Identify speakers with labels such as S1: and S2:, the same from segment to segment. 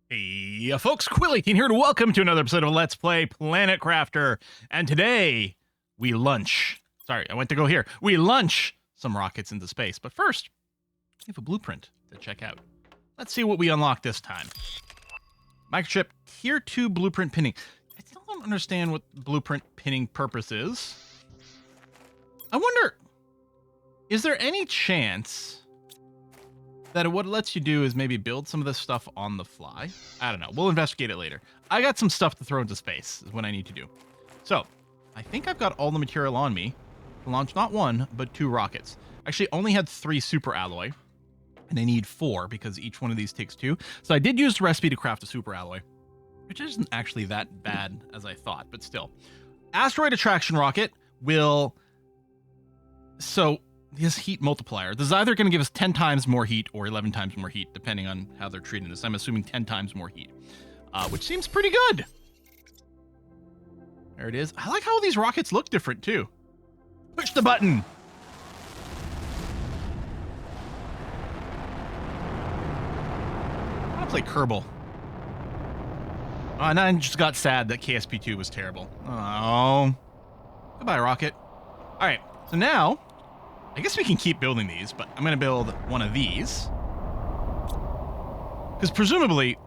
S1: Hey, folks, Quill18 here, and welcome to another episode of Let's Play Planet Crafter. And today, we launch. Sorry, I went to go here. We launch some rockets into space. But first, we have a blueprint to check out. Let's see what we unlock this time. Microchip Tier 2 blueprint pinning. I still don't understand what blueprint pinning purpose is. I wonder, is there any chance that what it lets you do is maybe build some of this stuff on the fly? I don't know. We'll investigate it later. I got some stuff to throw into space is what I need to do. So, I think I've got all the material on me to launch not one, but 2 rockets. Actually, only had 3 super alloy, and I need 4 because each one of these takes 2. So I did use the recipe to craft a super alloy, which isn't actually that bad as I thought, but still. Asteroid attraction rocket will... So... this heat multiplier. This is either going to give us 10 times more heat or 11 times more heat, depending on how they're treating this. I'm assuming 10 times more heat, which seems pretty good. There it is. I like how all these rockets look different, too. Push the button. I want to play Kerbal. And I just got sad that KSP2 was terrible. Oh. Goodbye, rocket. All right, so now... I guess we can keep building these, but I'm going to build one of these. Because presumably,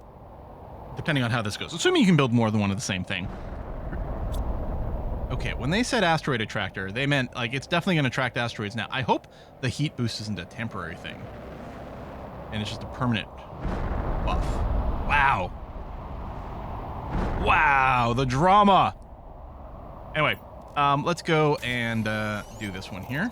S1: depending on how this goes, assuming you can build more than one of the same thing. Okay, when they said asteroid attractor, they meant, like, it's definitely going to attract asteroids. Now, I hope the heat boost isn't a temporary thing. And it's just a permanent buff. Wow. Wow, the drama. Anyway, let's go and do this one here.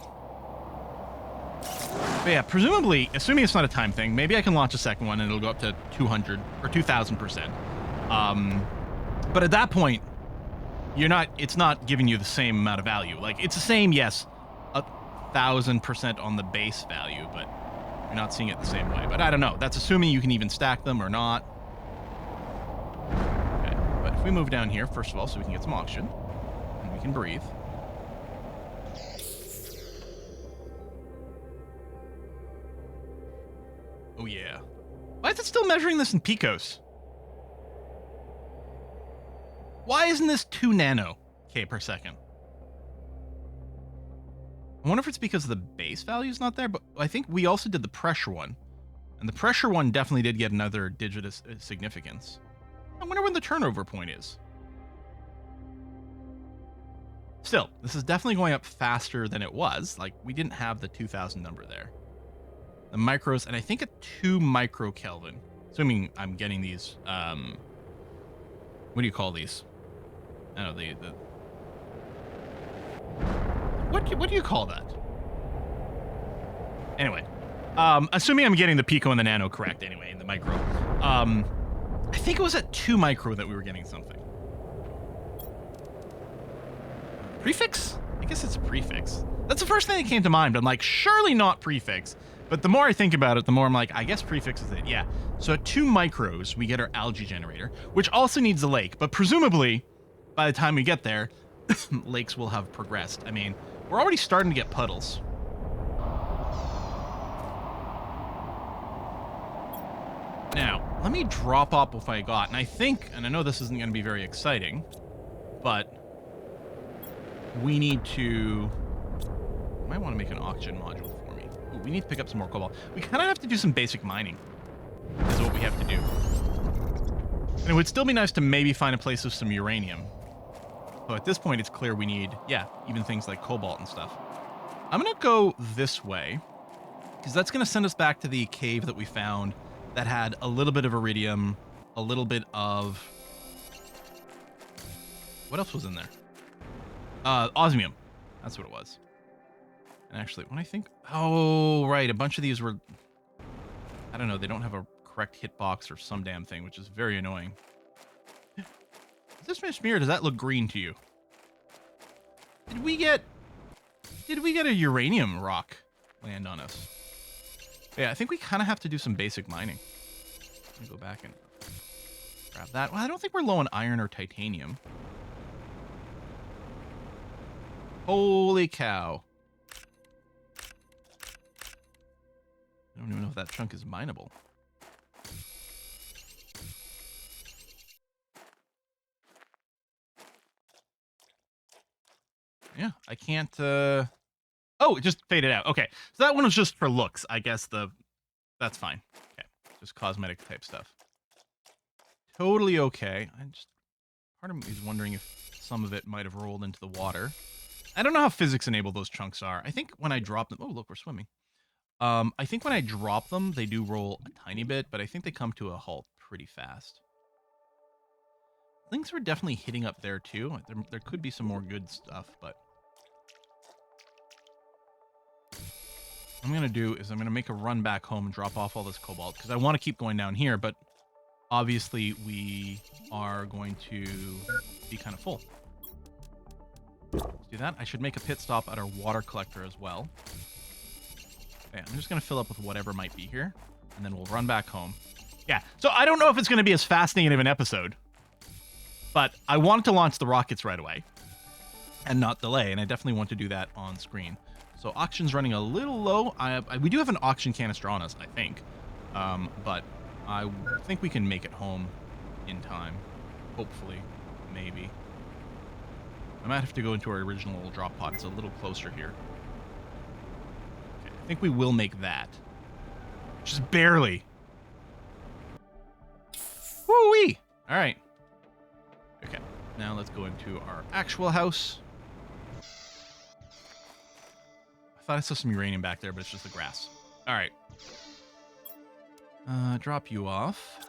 S1: But yeah, presumably, assuming it's not a time thing, maybe I can launch a second one and it'll go up to 200 or 2,000%. But at that point, it's not giving you the same amount of value. Like, it's the same, yes, 1,000% on the base value, but you're not seeing it the same way. But I don't know. That's assuming you can even stack them or not. Okay, but if we move down here, first of all, so we can get some oxygen, and we can breathe. Oh, yeah. Why is it still measuring this in picos? Why isn't this 2 nano K per second? I wonder if it's because the base value is not there, but I think we also did the pressure one. And the pressure one definitely did get another digit of significance. I wonder when the turnover point is. Still, this is definitely going up faster than it was. Like, we didn't have the 2,000 number there. The micros, and I think a 2 micro Kelvin. Assuming I'm getting these, what do you call these? I don't know, what do you call that? Anyway, assuming I'm getting the pico and the nano correct anyway, in the micro. I think it was at 2 micro that we were getting something. Prefix? I guess it's a prefix. That's the first thing that came to mind. I'm like, surely not prefix. But the more I think about it, the more I'm like, I guess prefix is it. Yeah. So at 2 micros, we get our algae generator, which also needs a lake. But presumably, by the time we get there, lakes will have progressed. I mean, we're already starting to get puddles. Now, let me drop off what I got. And I think, and I know this isn't going to be very exciting, but we need to... I might want to make an oxygen module for me. Ooh, we need to pick up some more cobalt. We kind of have to do some basic mining. Is what we have to do. And it would still be nice to maybe find a place with some uranium. But at this point, it's clear we need, yeah, even things like cobalt and stuff. I'm going to go this way, because that's going to send us back to the cave that we found that had a little bit of iridium, a little bit of... What else was in there? Osmium. That's what it was. And actually, when I think... Oh, right. A bunch of these were... I don't know. They don't have a correct hitbox or some damn thing, which is very annoying. Is this Miss Mirror? Does that look green to you? Did we get a uranium rock land on us? Yeah, I think we kind of have to do some basic mining. Let me go back and grab that. Well, I don't think we're low on iron or titanium. Holy cow. I don't even know if that chunk is mineable. Yeah, I can't... Oh, it just faded out. Okay, so that one was just for looks. I guess that's fine. Okay, just cosmetic type stuff. Totally okay. Part of me is wondering if some of it might have rolled into the water. I don't know how physics enabled those chunks are. I think when I drop them... Oh, look, we're swimming. I think when I drop them, they do roll a tiny bit, but I think they come to a halt pretty fast. Things were definitely hitting up there, too. There could be some more good stuff, but... What I'm going to do is I'm going to make a run back home and drop off all this cobalt, because I want to keep going down here, but obviously we are going to be kind of full. Let's do that. I should make a pit stop at our water collector as well. Okay, I'm just going to fill up with whatever might be here, and then we'll run back home. Yeah, so I don't know if it's going to be as fascinating of an episode, but I wanted to launch the rockets right away and not delay, and I definitely want to do that on screen. So auction's running a little low. We do have an auction canister on us, I think, but I think we can make it home in time. Hopefully, maybe. I might have to go into our original drop pod. It's a little closer here. Okay, I think we will make that. Just barely. Woo-wee! All right. Okay, now let's go into our actual house. I thought I saw some uranium back there, but it's just the grass. All right. Drop you off.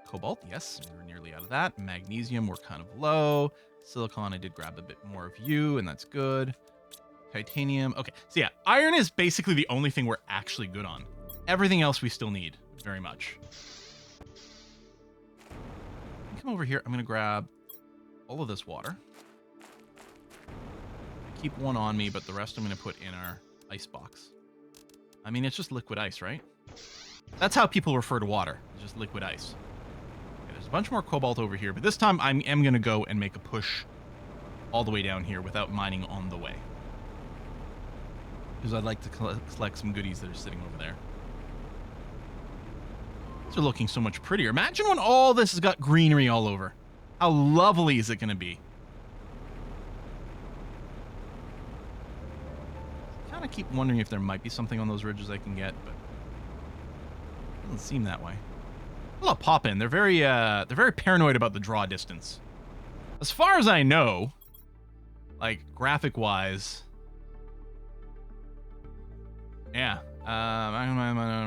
S1: Cobalt, yes, we're nearly out of that. Magnesium, we're kind of low. Silicon, I did grab a bit more of you, and that's good. Titanium, okay. So yeah, iron is basically the only thing we're actually good on. Everything else we still need very much. Come over here. I'm going to grab all of this water. I keep one on me, but the rest I'm going to put in our ice box. I mean, it's just liquid ice, right? That's how people refer to water. It's just liquid ice. Okay, there's a bunch more cobalt over here, but this time I am going to go and make a push all the way down here without mining on the way. Because I'd like to collect some goodies that are sitting over there. These are looking so much prettier. Imagine when all this has got greenery all over. How lovely is it going to be? Kind of keep wondering if there might be something on those ridges I can get, but it doesn't seem that way. Hello, Pop-In. They're very paranoid about the draw distance. As far as I know, like graphic-wise, yeah.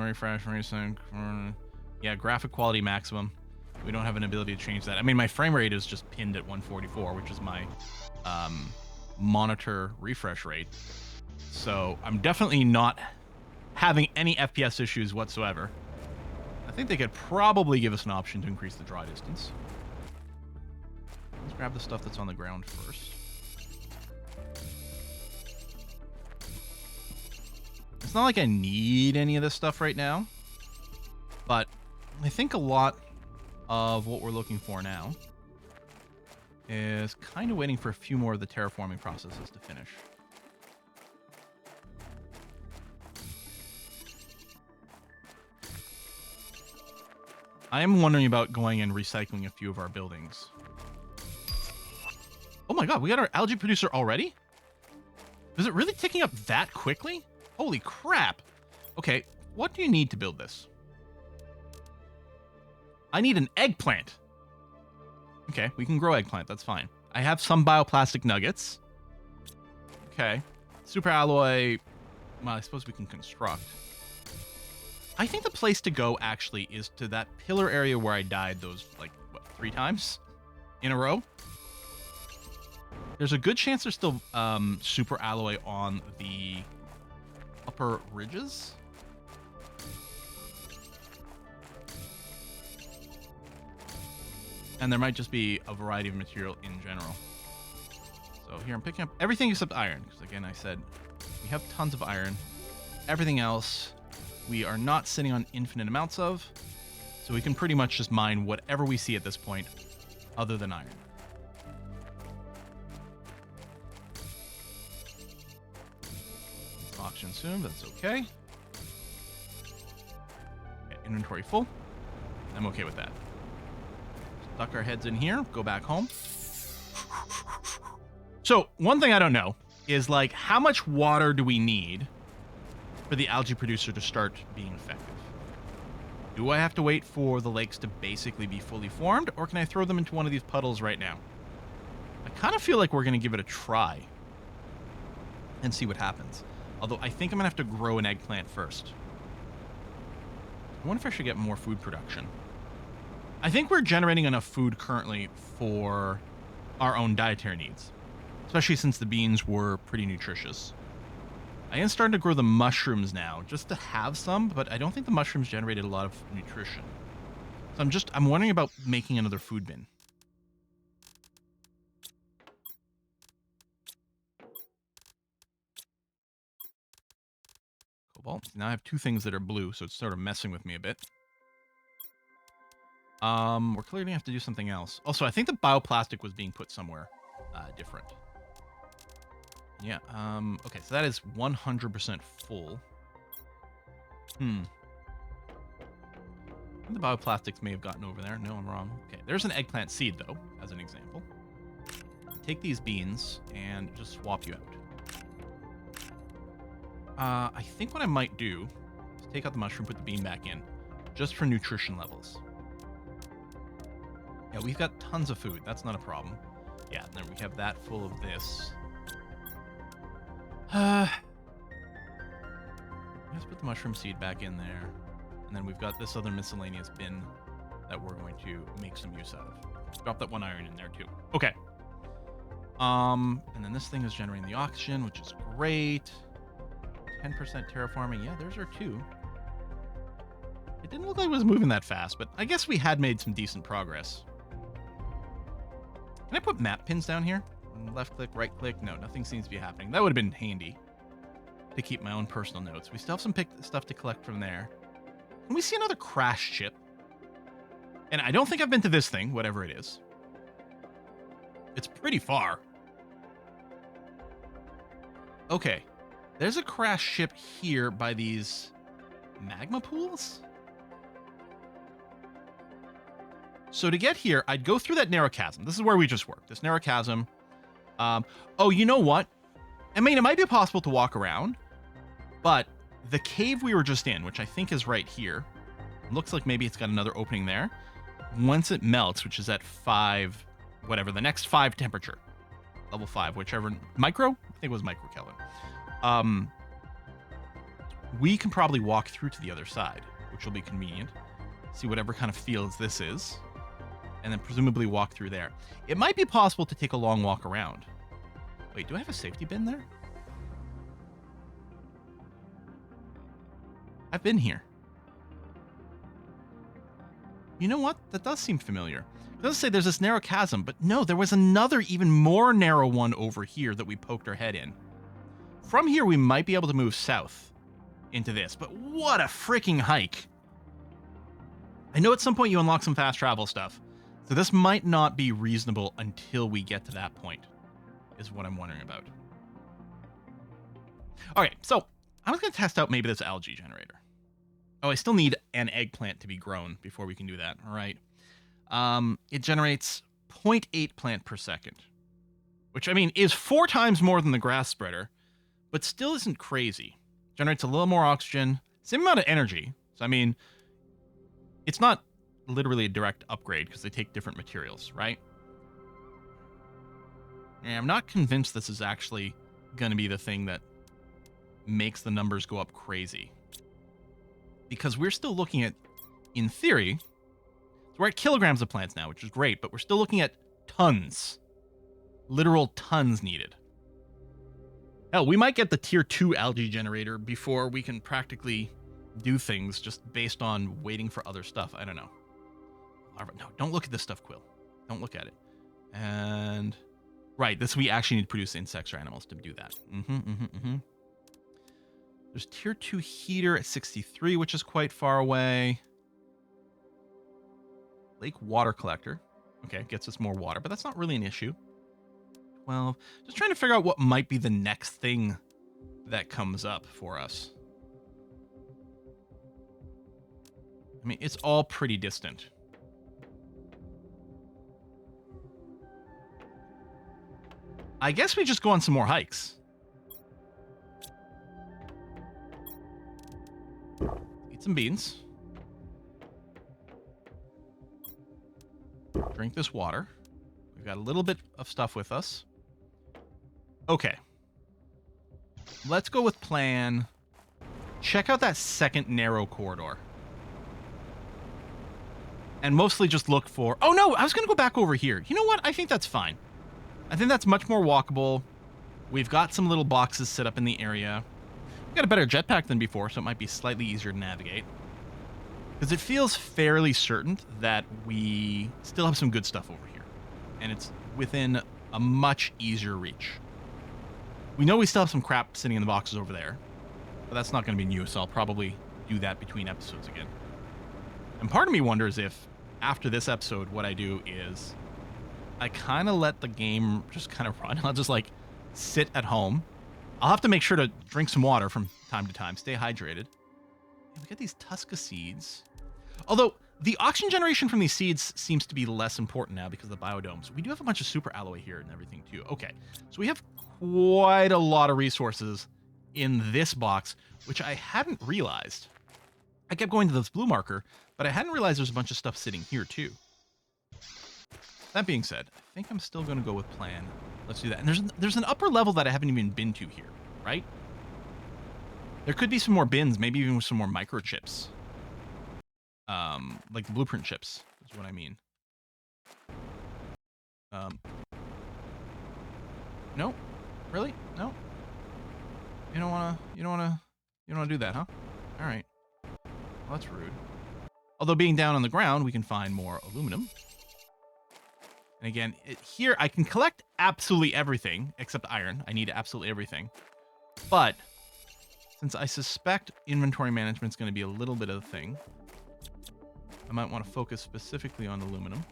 S1: Refresh, resync. Yeah, graphic quality maximum. We don't have an ability to change that. I mean, my frame rate is just pinned at 144, which is my monitor refresh rate. So I'm definitely not having any FPS issues whatsoever. I think they could probably give us an option to increase the draw distance. Let's grab the stuff that's on the ground first. It's not like I need any of this stuff right now, but I think a lot of what we're looking for now is kind of waiting for a few more of the terraforming processes to finish. I am wondering about going and recycling a few of our buildings. Oh my god, we got our algae producer already? Is it really ticking up that quickly? Holy crap. Okay, what do you need to build this? I need an eggplant. Okay, we can grow eggplant. That's fine. I have some bioplastic nuggets. Okay. Super alloy. Well, I suppose we can construct. I think the place to go, actually, is to that pillar area where I died those, like, what, 3 times in a row? There's a good chance there's still super alloy on the upper ridges. And there might just be a variety of material in general. So here I'm picking up everything except iron, because again I said we have tons of iron. Everything else we are not sitting on infinite amounts of, so we can pretty much just mine whatever we see at this point other than iron. Auction soon, that's okay. Okay, inventory full. I'm okay with that. Duck our heads in here, go back home. So one thing I don't know is like how much water do we need for the algae producer to start being effective? Do I have to wait for the lakes to basically be fully formed, or can I throw them into one of these puddles right now? I kind of feel like we're going to give it a try and see what happens. Although I think I'm going to have to grow an eggplant first. I wonder if I should get more food production. I think we're generating enough food currently for our own dietary needs, especially since the beans were pretty nutritious. I am starting to grow the mushrooms now, just to have some, but I don't think the mushrooms generated a lot of nutrition. So I'm wondering about making another food bin. Cobalt. Now I have two things that are blue, so it's sort of messing with me a bit. We're clearly gonna have to do something else. Also, I think the bioplastic was being put somewhere different. Yeah, okay, so that is 100% full. The bioplastics may have gotten over there. No, I'm wrong. Okay, there's an eggplant seed, though, as an example. Take these beans and just swap you out. I think what I might do is take out the mushroom, put the bean back in, just for nutrition levels. Yeah, we've got tons of food. That's not a problem. Yeah, and then we have that full of this. Let's put the mushroom seed back in there. And then we've got this other miscellaneous bin that we're going to make some use of. Drop that one iron in there too. Okay. And then this thing is generating the oxygen, which is great. 10% terraforming. Yeah, there's our 2. It didn't look like it was moving that fast, but I guess we had made some decent progress. Can I put map pins down here? Left click, right click. No, nothing seems to be happening. That would have been handy to keep my own personal notes. We still have some stuff to collect from there. Can we see another crashed ship? And I don't think I've been to this thing, whatever it is. It's pretty far. Okay. There's a crashed ship here by these magma pools? So to get here, I'd go through that narrow chasm. This is where we just worked. This narrow chasm. Oh, you know what? I mean, it might be possible to walk around, but the cave we were just in, which I think is right here, looks like maybe it's got another opening there. Once it melts, which is at 5, whatever, the next 5 temperature, level 5, whichever, micro? I think it was micro Kelvin. We can probably walk through to the other side, which will be convenient. See whatever kind of fields this is, and then presumably walk through there. It might be possible to take a long walk around. Wait, do I have a safety bin there? I've been here. You know what? That does seem familiar. It does say there's this narrow chasm, but no, there was another even more narrow one over here that we poked our head in. From here, we might be able to move south into this, but what a freaking hike. I know at some point you unlock some fast travel stuff, so this might not be reasonable until we get to that point, is what I'm wondering about. Okay, so I was going to test out maybe this algae generator. Oh, I still need an eggplant to be grown before we can do that. All right. It generates 0.8 plant per second, which, I mean, is 4 times more than the grass spreader, but still isn't crazy. Generates a little more oxygen, same amount of energy. So, I mean, it's not literally a direct upgrade because they take different materials, right? And I'm not convinced this is actually going to be the thing that makes the numbers go up crazy. Because we're still looking at, in theory, so we're at kilograms of plants now, which is great, but we're still looking at tons. Literal tons needed. Hell, we might get the tier 2 algae generator before we can practically do things just based on waiting for other stuff. I don't know. No, don't look at this stuff, Quill. Don't look at it. And right, this we actually need to produce insects or animals to do that. There's tier 2 heater at 63, which is quite far away. Lake water collector. Okay, gets us more water, but that's not really an issue. 12. Just trying to figure out what might be the next thing that comes up for us. I mean, it's all pretty distant. I guess we just go on some more hikes. Eat some beans. Drink this water. We've got a little bit of stuff with us. Okay. Let's go with plan. Check out that second narrow corridor. And mostly just look for... Oh, no, I was going to go back over here. You know what? I think that's fine. I think that's much more walkable. We've got some little boxes set up in the area. We've got a better jetpack than before, so it might be slightly easier to navigate. Because it feels fairly certain that we still have some good stuff over here. And it's within a much easier reach. We know we still have some crap sitting in the boxes over there. But that's not going to be new, so I'll probably do that between episodes again. And part of me wonders if, after this episode, what I do is I kind of let the game just kind of run. I'll just, like, sit at home. I'll have to make sure to drink some water from time to time. Stay hydrated. And we get these Tusca seeds. Although, the oxygen generation from these seeds seems to be less important now because of the biodomes. We do have a bunch of super alloy here and everything, too. Okay, so we have quite a lot of resources in this box, which I hadn't realized. I kept going to this blue marker, but I hadn't realized there's a bunch of stuff sitting here, too. That being said, I think I'm still going to go with plan. Let's do that. And there's an upper level that I haven't even been to here, right? There could be some more bins, maybe even with some more microchips. Like the blueprint chips is what I mean. No? Really? No? You don't wanna do that, huh? All right. Well, that's rude. Although being down on the ground, we can find more aluminum. And again, here I can collect absolutely everything except iron. I need absolutely everything. But since I suspect inventory management is going to be a little bit of a thing, I might want to focus specifically on aluminum.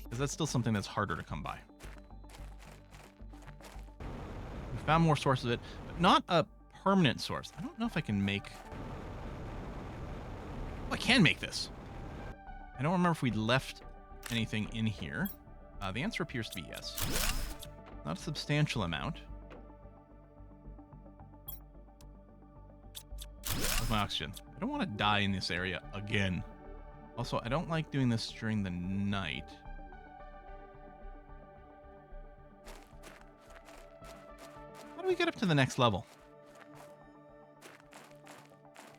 S1: Because that's still something that's harder to come by. We found more sources of it, but not a permanent source. I don't know if I can make... Oh, I can make this. I don't remember if we left anything in here. The answer appears to be yes. Not a substantial amount. Where's my oxygen? I don't want to die in this area again. Also, I don't like doing this during the night. How do we get up to the next level?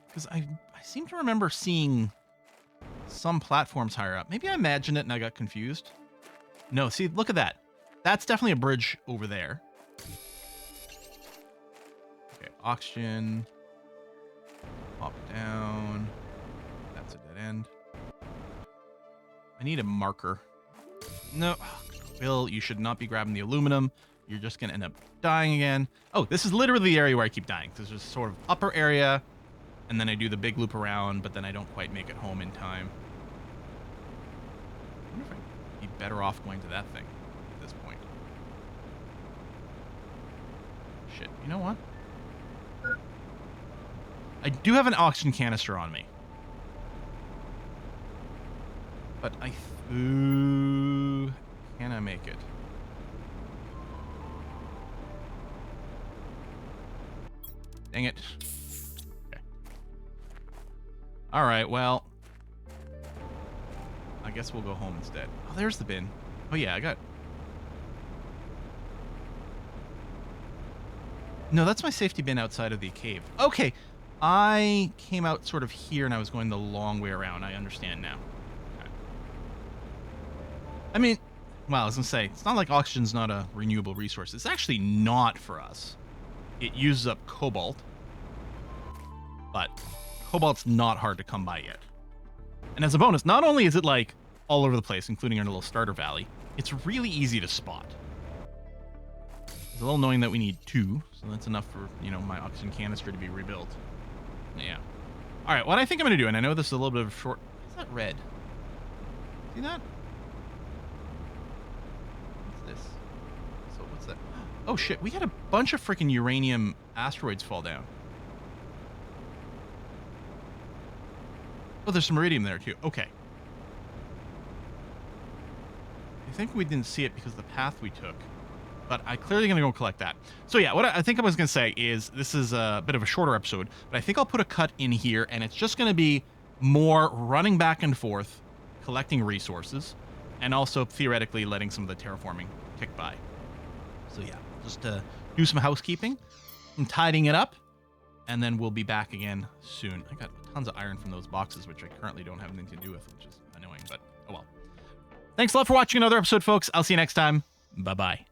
S1: Because I seem to remember seeing some platforms higher up. Maybe I imagined it and I got confused. No, see, look at that. That's definitely a bridge over there. Okay, oxygen. Pop down. That's a dead end. I need a marker. No. Bill, you should not be grabbing the aluminum. You're just going to end up dying again. Oh, this is literally the area where I keep dying. There's just sort of upper area, and then I do the big loop around, but then I don't quite make it home in time. I wonder if I'd be better off going to that thing at this point. Shit, you know what? I do have an oxygen canister on me. But can I make it? Dang it. Okay. Alright, well. I guess we'll go home instead. Oh, there's the bin. Oh yeah, I got... No, that's my safety bin outside of the cave. Okay. I came out sort of here and I was going the long way around. I understand now. Okay. I mean, well, I was going to say, it's not like oxygen's not a renewable resource. It's actually not for us. It uses up cobalt. But cobalt's not hard to come by yet. And as a bonus, not only is it like all over the place, including our little starter valley, it's really easy to spot. It's a little annoying that we need 2, so that's enough for, you know, my oxygen canister to be rebuilt. Yeah. All right, what I think I'm going to do, and I know this is a little bit of a short... What's that red? See that? What's this? So what's that? Oh, shit. We had a bunch of freaking uranium asteroids fall down. Oh, there's some iridium there, too. Okay. I think we didn't see it because of the path we took. But I clearly going to go collect that. So yeah, what I think I was going to say is this is a bit of a shorter episode, but I think I'll put a cut in here, and it's just going to be more running back and forth, collecting resources, and also theoretically letting some of the terraforming tick by. So yeah, just do some housekeeping and tidying it up, and then we'll be back again soon. I got tons of iron from those boxes, which I currently don't have anything to do with, which is annoying, but oh well. Thanks a lot for watching another episode, folks. I'll see you next time. Bye-bye.